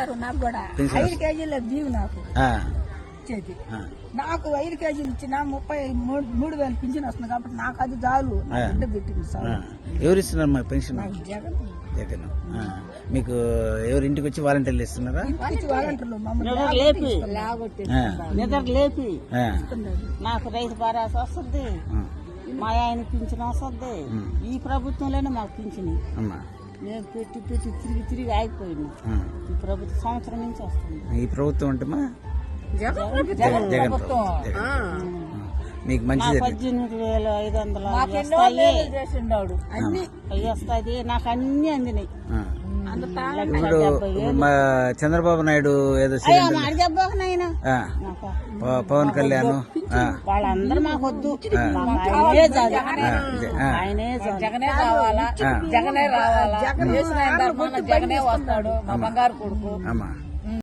ఇస్తారు నాకు కూడా. 5 కేజీల బియ్యం నాకు ఇచ్చేది. నాకు 5 కేజీలు ఇచ్చిన 33,000 పింఛన్ వస్తుంది కాబట్టి నాకు అది చాలు. బిడ్డ పెట్టింది చాలు. ఎవరు ఇస్తున్నారు మా పెన్షన్? జగన్ జగన్. మీకు ఎవరు ఇంటికి వచ్చి వాలంటీర్లు ఇస్తున్నారా? వాలంటీర్లు నిద్ర లేపి నాకు రైతు భరోసా వస్తుంది, మా ఆయన పింఛన్ వస్తుంది. ఈ ప్రభుత్వంలోనే మాకు పింఛన్. నేను పెట్టి తిరిగి ఆగిపోయినా. ఈ ప్రభుత్వం సంవత్సరం నుంచి వస్తుంది. ఈ ప్రభుత్వం అంటే మా జగన్ ప్రభుత్వం మీకు మంచిది. 18,500 అవి వస్తాయి. నాకు అన్ని అందినాయి. ఇప్పుడు మా చంద్రబాబు నాయుడు ఏదో పవన్ కళ్యాణ్ వాళ్ళందరూ మాకు వద్దు. ఆయనే జగనే కావాలా, జగనే రావాలా, జగనే వస్తాడు మా బంగారు కొడుకు.